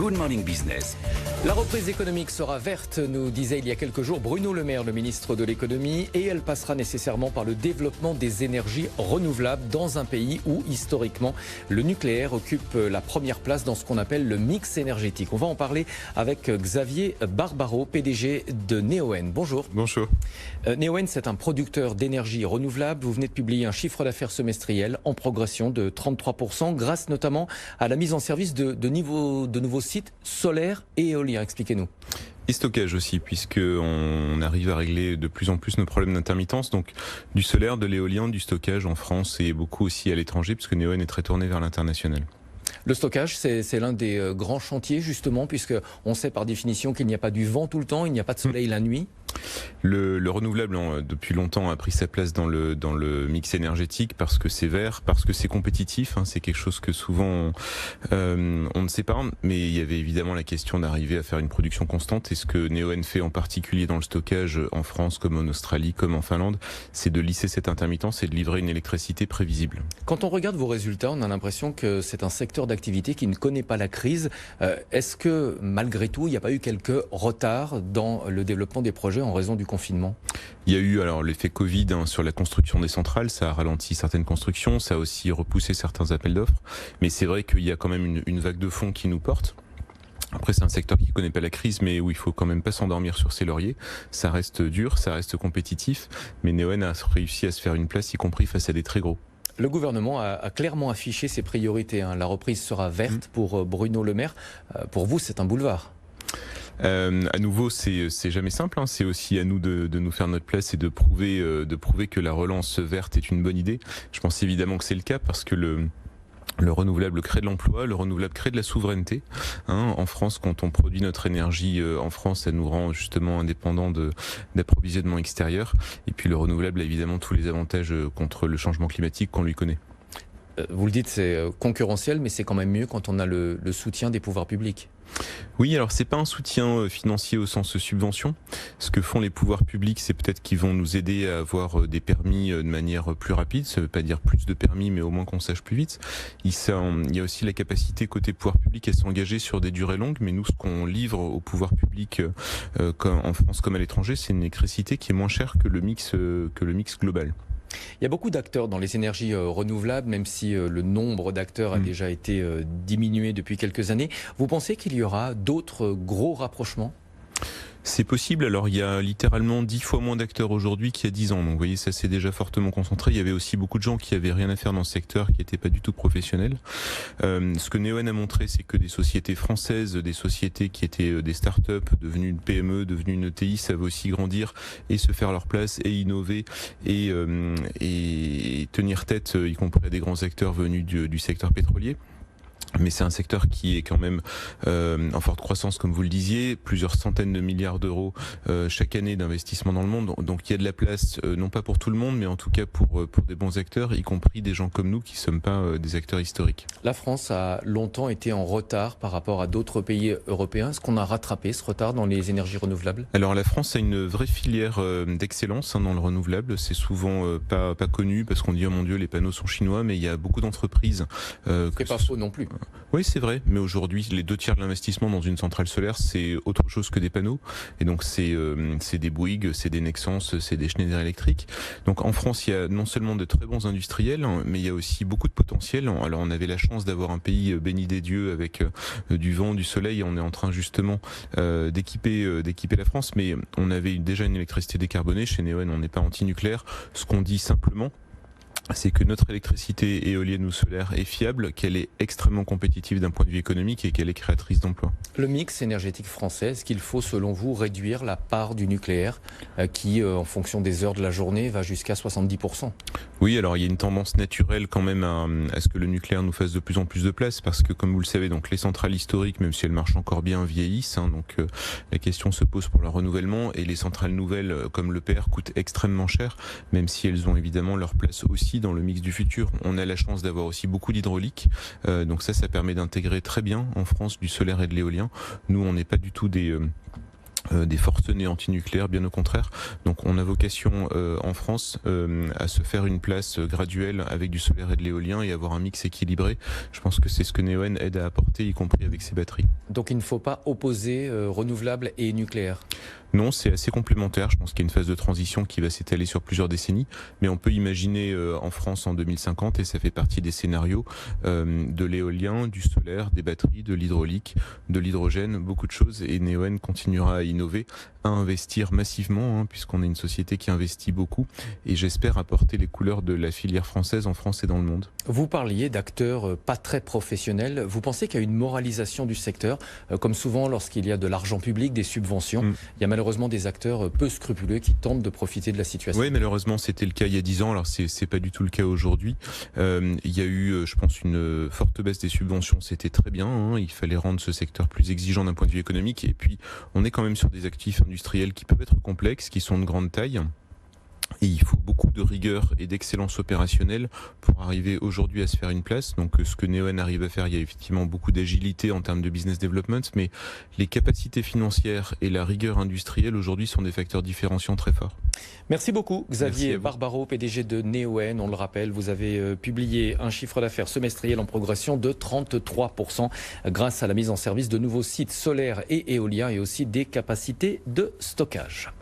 Good Morning Business. La reprise économique sera verte, nous disait il y a quelques jours Bruno Le Maire, le ministre de l'économie, et elle passera nécessairement par le développement des énergies renouvelables dans un pays où, historiquement, le nucléaire occupe la première place dans ce qu'on appelle le mix énergétique. On va en parler avec Xavier Barbaro, PDG de Neoen. Bonjour. Bonjour. Neoen, c'est un producteur d'énergie renouvelable. Vous venez de publier un chiffre d'affaires semestriel en progression de 33%, grâce notamment à la mise en service de nouveaux sites solaires et éoliens. Expliquez-nous. Et stockage aussi, puisqu'on arrive à régler de plus en plus nos problèmes d'intermittence. Donc du solaire, de l'éolien, du stockage en France et beaucoup aussi à l'étranger, puisque Neoen est très tourné vers l'international. Le stockage, c'est l'un des grands chantiers justement, puisque on sait par définition qu'il n'y a pas du vent tout le temps, il n'y a pas de soleil la nuit. Le renouvelable, depuis longtemps, a pris sa place dans le mix énergétique parce que c'est vert, parce que c'est compétitif. C'est quelque chose que souvent on ne sait pas. Mais il y avait évidemment la question d'arriver à faire une production constante. Et ce que Neoen fait en particulier dans le stockage en France, comme en Australie, comme en Finlande, c'est de lisser cette intermittence et de livrer une électricité prévisible. Quand on regarde vos résultats, on a l'impression que c'est un secteur d'activité qui ne connaît pas la crise. Est-ce que malgré tout, il n'y a pas eu quelques retards dans le développement des projets en raison du confinement? Il y a eu alors l'effet Covid sur la construction des centrales, ça a ralenti certaines constructions, ça a aussi repoussé certains appels d'offres, mais c'est vrai qu'il y a quand même une vague de fonds qui nous porte. Après, c'est un secteur qui connaît pas la crise, mais où il faut quand même pas s'endormir sur ses lauriers. Ça reste dur, ça reste compétitif, mais Neoen a réussi à se faire une place, y compris face à des très gros. Le gouvernement a clairement affiché ses priorités. La reprise sera verte pour Bruno Le Maire. Pour vous, c'est un boulevard. À nouveau, c'est jamais simple. C'est aussi à nous de nous faire notre place et de prouver que la relance verte est une bonne idée. Je pense évidemment que c'est le cas parce que le renouvelable crée de l'emploi, le renouvelable crée de la souveraineté. En France, quand on produit notre énergie en France, ça nous rend justement indépendants d'approvisionnement extérieur. Et puis le renouvelable a évidemment tous les avantages contre le changement climatique qu'on lui connaît. Vous le dites, c'est concurrentiel, mais c'est quand même mieux quand on a le soutien des pouvoirs publics. Oui, alors c'est pas un soutien financier au sens subvention. Ce que font les pouvoirs publics, c'est peut-être qu'ils vont nous aider à avoir des permis de manière plus rapide. Ça veut pas dire plus de permis, mais au moins qu'on sache plus vite. Il y a aussi la capacité côté pouvoir public à s'engager sur des durées longues. Mais nous, ce qu'on livre aux pouvoirs publics en France comme à l'étranger, c'est une électricité qui est moins chère que le mix global. Il y a beaucoup d'acteurs dans les énergies renouvelables, même si le nombre d'acteurs a déjà été diminué depuis quelques années. Vous pensez qu'il y aura d'autres gros rapprochements ? C'est possible. Alors, il y a littéralement 10 fois moins d'acteurs aujourd'hui qu'il y a 10 ans. Donc, vous voyez, ça s'est déjà fortement concentré. Il y avait aussi beaucoup de gens qui avaient rien à faire dans ce secteur, qui n'étaient pas du tout professionnels. Ce que Neoen a montré, c'est que des sociétés françaises, des sociétés qui étaient des start-up, devenues une PME, devenues une ETI, savent aussi grandir et se faire leur place et innover et tenir tête, y compris à des grands acteurs venus du secteur pétrolier. Mais c'est un secteur qui est quand même en forte croissance, comme vous le disiez, plusieurs centaines de milliards d'euros chaque année d'investissement dans le monde. Donc il y a de la place, non pas pour tout le monde, mais en tout cas pour des bons acteurs, y compris des gens comme nous qui ne sommes pas des acteurs historiques. La France a longtemps été en retard par rapport à d'autres pays européens. Est-ce qu'on a rattrapé ce retard dans les énergies renouvelables ? Alors la France a une vraie filière d'excellence dans le renouvelable. C'est souvent pas connu parce qu'on dit oh mon Dieu, les panneaux sont chinois, mais il y a beaucoup d'entreprises. C'est pas faux non plus. Oui, c'est vrai, mais aujourd'hui, les 2/3 de l'investissement dans une centrale solaire, c'est autre chose que des panneaux. Et donc, c'est des Bouygues, c'est des Nexans, c'est des Schneider Electric. Donc, en France, il y a non seulement de très bons industriels, mais il y a aussi beaucoup de potentiel. Alors, on avait la chance d'avoir un pays béni des dieux avec du vent, du soleil. On est en train justement d'équiper la France, mais on avait déjà une électricité décarbonée. Chez Neoen, on n'est pas anti-nucléaire. Ce qu'on dit simplement, c'est que notre électricité éolienne ou solaire est fiable, qu'elle est extrêmement compétitive d'un point de vue économique et qu'elle est créatrice d'emplois. Le mix énergétique français, est-ce qu'il faut selon vous réduire la part du nucléaire qui, en fonction des heures de la journée, va jusqu'à 70%? Oui, alors il y a une tendance naturelle quand même à ce que le nucléaire nous fasse de plus en plus de place parce que comme vous le savez, donc les centrales historiques, même si elles marchent encore bien, vieillissent. Donc la question se pose pour leur renouvellement et les centrales nouvelles comme l'EPR coûtent extrêmement cher, même si elles ont évidemment leur place aussi dans le mix du futur. On a la chance d'avoir aussi beaucoup d'hydraulique, donc ça permet d'intégrer très bien en France du solaire et de l'éolien. Nous, on n'est pas du tout des des forcenés antinucléaires, bien au contraire. Donc on a vocation en France à se faire une place graduelle avec du solaire et de l'éolien et avoir un mix équilibré. Je pense que c'est ce que Neoen aide à apporter, y compris avec ses batteries. Donc il ne faut pas opposer renouvelable et nucléaire. Non, c'est assez complémentaire. Je pense qu'il y a une phase de transition qui va s'étaler sur plusieurs décennies, mais on peut imaginer en France en 2050, et ça fait partie des scénarios, de l'éolien, du solaire, des batteries, de l'hydraulique, de l'hydrogène, beaucoup de choses, et Neoen continuera à innover, à investir massivement, puisqu'on est une société qui investit beaucoup, et j'espère apporter les couleurs de la filière française en France et dans le monde. Vous parliez d'acteurs pas très professionnels. Vous pensez qu'il y a une moralisation du secteur, comme souvent lorsqu'il y a de l'argent public, des subventions, il y a malheureusement des acteurs peu scrupuleux qui tentent de profiter de la situation. Oui, malheureusement, c'était le cas il y a 10 ans. Alors, c'est pas du tout le cas aujourd'hui. Il y a eu, je pense, une forte baisse des subventions. C'était très bien. Il fallait rendre ce secteur plus exigeant d'un point de vue économique. Et puis, on est quand même sur des actifs industriels qui peuvent être complexes, qui sont de grande taille. Et il faut beaucoup de rigueur et d'excellence opérationnelle pour arriver aujourd'hui à se faire une place. Donc ce que Neoen arrive à faire, il y a effectivement beaucoup d'agilité en termes de business development, mais les capacités financières et la rigueur industrielle aujourd'hui sont des facteurs différenciants très forts. Merci beaucoup Xavier Barbaro, PDG de Neoen. On le rappelle, vous avez publié un chiffre d'affaires semestriel en progression de 33% grâce à la mise en service de nouveaux sites solaires et éoliens et aussi des capacités de stockage.